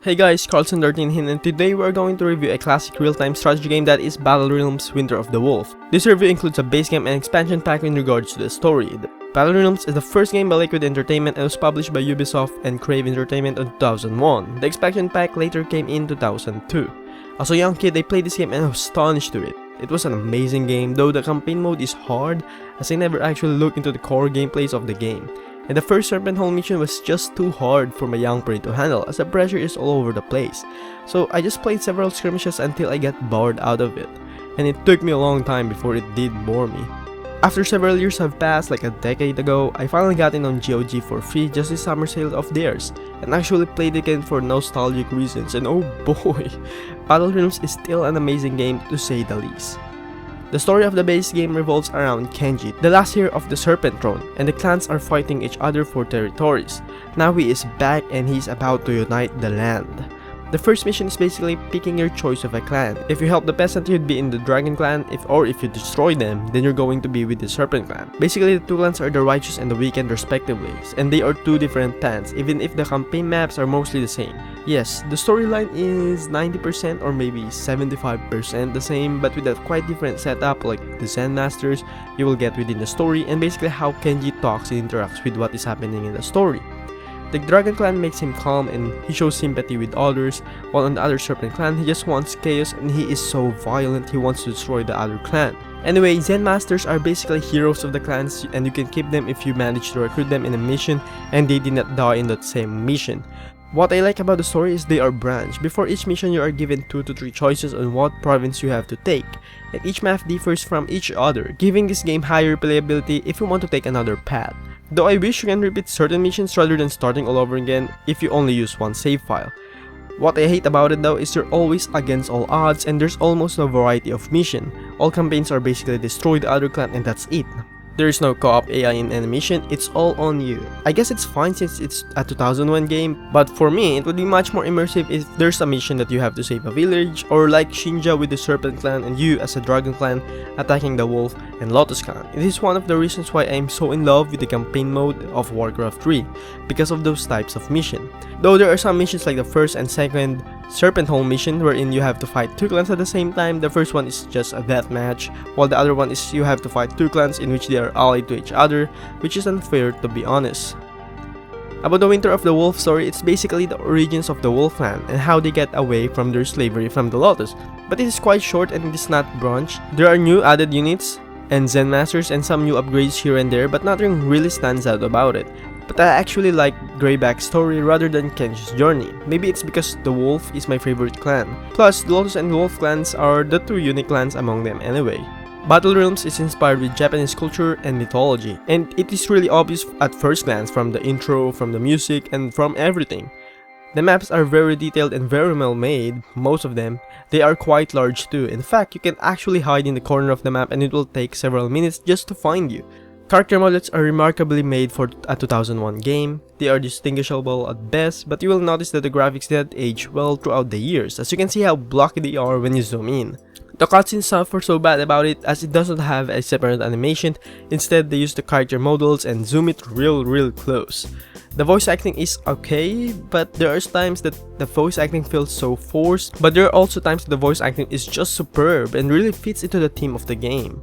Hey guys, Karl13 here, and today we are going to review a classic real-time strategy game that is Battle Realms Winter of the Wolf. This review includes a base game and expansion pack in regards to the story. Battle Realms is the first game by Liquid Entertainment and was published by Ubisoft and Crave Entertainment in 2001. The expansion pack later came in 2002. As a young kid, I played this game and I was astonished to it. It was an amazing game, though the campaign mode is hard as I never actually looked into the core gameplays of the game. And the first Serpent home mission was just too hard for my young brain to handle as the pressure is all over the place. So I just played several skirmishes until I got bored out of it. And it took me a long time before it did bore me. After several years have passed, like a decade ago, I finally got in on GOG for free just this summer sale of theirs, and actually played it again for nostalgic reasons, and oh boy, Battle Realms is still an amazing game to say the least. The story of the base game revolves around Kenji, the last heir of the Serpent throne, and the clans are fighting each other for territories. Now he is back and he's about to unite the land. The first mission is basically picking your choice of a clan. If you help the peasant, you'd be in the Dragon Clan, or if you destroy them, then you're going to be with the Serpent Clan. Basically, the two clans are the righteous and the wicked respectively, and they are two different clans, even if the campaign maps are mostly the same. Yes, the storyline is 90% or maybe 75% the same, but with a quite different setup like the Zen Masters you will get within the story, and basically how Kenji talks and interacts with what is happening in the story. The Dragon Clan makes him calm and he shows sympathy with others, while on the other Serpent Clan he just wants chaos and he is so violent he wants to destroy the other clan. Anyway, Zen Masters are basically heroes of the clans and you can keep them if you manage to recruit them in a mission and they did not die in that same mission. What I like about the story is they are branched. Before each mission you are given 2 to 3 choices on what province you have to take, and each map differs from each other, giving this game higher replayability if you want to take another path. Though I wish you can repeat certain missions rather than starting all over again if you only use one save file. What I hate about it though is you're always against all odds and there's almost no variety of mission. All campaigns are basically destroy the other clan and that's it. There is no co-op AI in any mission, it's all on you. I guess it's fine since it's a 2001 game, but for me, it would be much more immersive if there's a mission that you have to save a village, or like Shinja with the Serpent Clan and you as a Dragon Clan attacking the Wolf and Lotus Clan. It is one of the reasons why I am so in love with the campaign mode of Warcraft 3, because of those types of mission. Though there are some missions like the first and second Serpent home mission wherein you have to fight 2 clans at the same time. The first one is just a deathmatch, while the other one is you have to fight 2 clans in which they are allied to each other, which is unfair to be honest. About the Winter of the Wolf story, it's basically the origins of the Wolf Clan and how they get away from their slavery from the Lotus, but it is quite short and it is not branched. There are new added units and Zen Masters and some new upgrades here and there, but nothing really stands out about it. But I actually like Greyback's story rather than Kenji's journey. Maybe it's because the Wolf is my favorite clan. Plus, the Lotus and Wolf clans are the 2 unique clans among them anyway. Battle Realms is inspired with Japanese culture and mythology, and it is really obvious at first glance from the intro, from the music, and from everything. The maps are very detailed and very well made, most of them. They are quite large too. In fact, you can actually hide in the corner of the map and it will take several minutes just to find you. Character models are remarkably made for a 2001 game. They are distinguishable at best, but you will notice that the graphics did age well throughout the years, as you can see how blocky they are when you zoom in. The cutscenes suffer so bad about it as it doesn't have a separate animation. Instead, they use the character models and zoom it real close. The voice acting is okay, but there are times that the voice acting feels so forced, but there are also times that the voice acting is just superb and really fits into the theme of the game.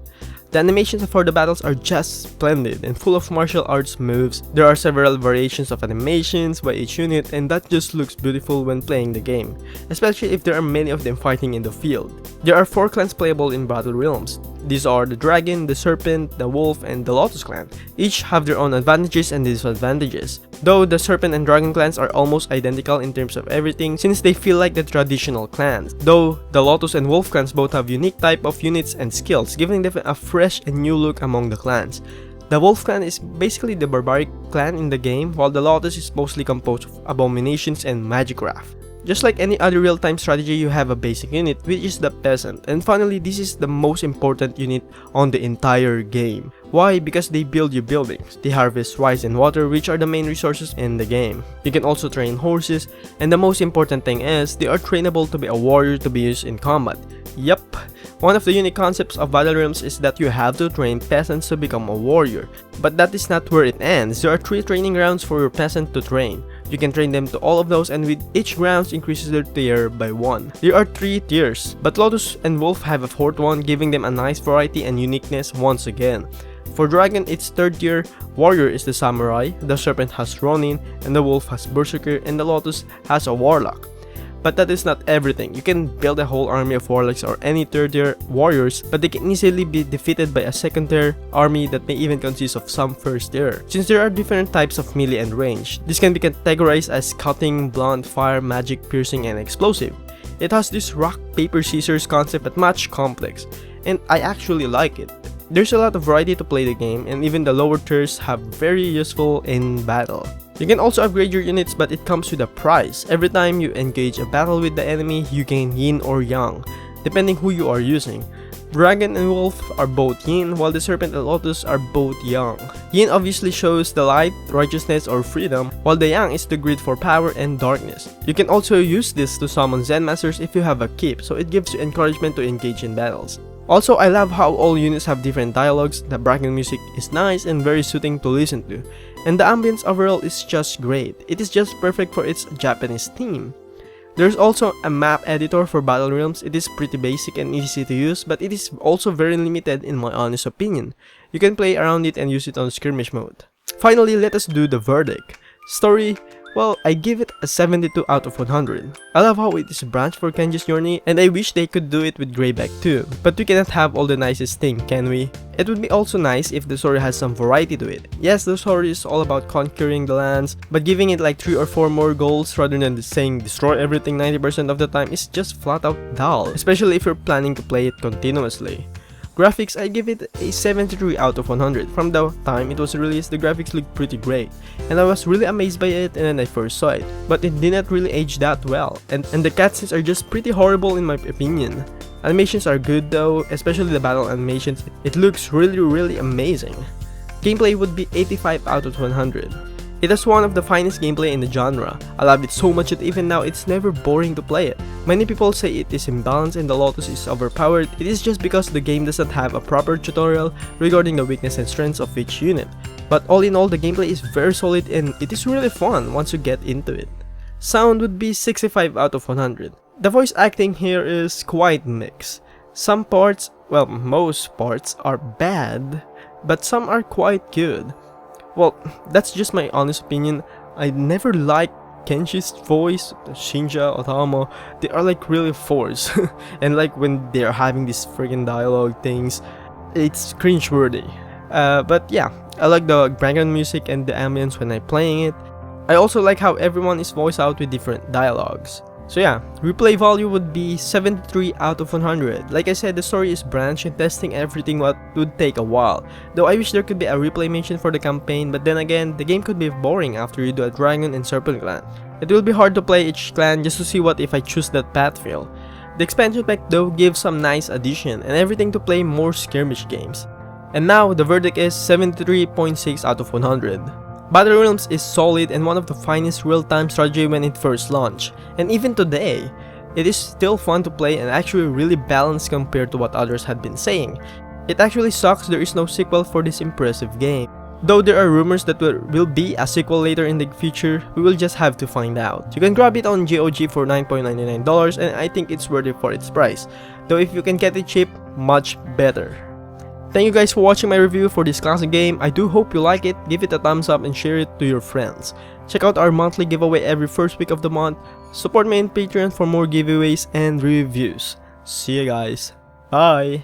The animations for the battles are just splendid and full of martial arts moves. There are several variations of animations by each unit and that just looks beautiful when playing the game, especially if there are many of them fighting in the field. There are 4 clans playable in Battle Realms. These are the Dragon, the Serpent, the Wolf, and the Lotus Clan. Each have their own advantages and disadvantages, though the Serpent and Dragon clans are almost identical in terms of everything since they feel like the traditional clans, though the Lotus and Wolf clans both have unique type of units and skills, giving them a fresh and new look among the clans. The Wolf Clan is basically the barbaric clan in the game, while the Lotus is mostly composed of abominations and magicraft. Just like any other real-time strategy, you have a basic unit, which is the peasant, and finally this is the most important unit on the entire game. Why? Because they build you buildings, they harvest rice and water, which are the main resources in the game. You can also train horses, and the most important thing is, they are trainable to be a warrior to be used in combat. Yup, one of the unique concepts of Battle Realms is that you have to train peasants to become a warrior. But that is not where it ends. There are 3 training grounds for your peasant to train. You can train them to all of those, and with each round increases their tier by 1. There are 3 tiers, but Lotus and Wolf have a 4th one, giving them a nice variety and uniqueness once again. For Dragon, its 3rd tier, Warrior is the Samurai, the Serpent has Ronin, and the Wolf has Berserker, and the Lotus has a Warlock. But that is not everything. You can build a whole army of warlocks or any 3rd tier warriors, but they can easily be defeated by a 2nd tier army that may even consist of some 1st tier. Since there are different types of melee and range, this can be categorized as cutting, blunt, fire, magic, piercing, and explosive. It has this rock, paper, scissors concept but much complex, and I actually like it. There's a lot of variety to play the game, and even the lower tiers have very useful in battle. You can also upgrade your units, but it comes with a price. Every time you engage a battle with the enemy, you gain yin or yang, depending who you are using. Dragon and Wolf are both yin, while the Serpent and Lotus are both yang. Yin obviously shows the light, righteousness, or freedom, while the yang is the greed for power and darkness. You can also use this to summon Zen Masters if you have a keep, so it gives you encouragement to engage in battles. Also, I love how all units have different dialogues, the background music is nice and very soothing to listen to, and the ambience overall is just great. It is just perfect for its Japanese theme. There's also a map editor for Battle Realms. It is pretty basic and easy to use, but it is also very limited in my honest opinion. You can play around it and use it on skirmish mode. Finally, let us do the verdict. Story, well, I give it a 72 out of 100. I love how it is branched for Kenji's journey, and I wish they could do it with Greyback too. But we cannot have all the nicest thing, can we? It would be also nice if the story has some variety to it. Yes, the story is all about conquering the lands, but giving it like 3 or 4 more goals rather than saying destroy everything 90% of the time is just flat out dull, especially if you're planning to play it continuously. Graphics, I give it a 73 out of 100. From the time it was released, the graphics looked pretty great, and I was really amazed by it when I first saw it, but it did not really age that well, and the cutscenes are just pretty horrible in my opinion. Animations are good though, especially the battle animations. It looks really amazing. Gameplay would be 85 out of 100. It has one of the finest gameplay in the genre. I love it so much that even now it's never boring to play it. Many people say it is imbalanced and the Lotus is overpowered. It is just because the game doesn't have a proper tutorial regarding the weakness and strengths of each unit. But all in all, the gameplay is very solid and it is really fun once you get into it. Sound would be 65 out of 100. The voice acting here is quite mixed. Some parts, well, most parts are bad, but some are quite good. Well, that's just my honest opinion. I never liked Kenji's voice, Shinja, Otamo. They are like really forced. And like when they are having these freaking dialogue things, it's cringeworthy. But yeah, I like the background music and the ambience when I'm playing it. I also like how everyone is voiced out with different dialogues. So yeah, replay value would be 73 out of 100. Like I said, the story is branched and testing everything would take a while. Though I wish there could be a replay mission for the campaign, but then again, the game could be boring after you do a Dragon and Serpent clan. It will be hard to play each clan just to see what if I choose that path feel. The expansion pack though gives some nice addition and everything to play more skirmish games. And now, the verdict is 73.6 out of 100. Battle Realms is solid and one of the finest real-time strategy when it first launched, and even today, it is still fun to play and actually really balanced compared to what others had been saying. It actually sucks there is no sequel for this impressive game. Though there are rumors that there will be a sequel later in the future, we will just have to find out. You can grab it on GOG for $9.99 and I think it's worth it for its price. Though if you can get it cheap, much better. Thank you guys for watching my review for this classic game. I do hope you like it, give it a thumbs up and share it to your friends. Check out our monthly giveaway every first week of the month. Support me on Patreon for more giveaways and reviews. See you guys. Bye!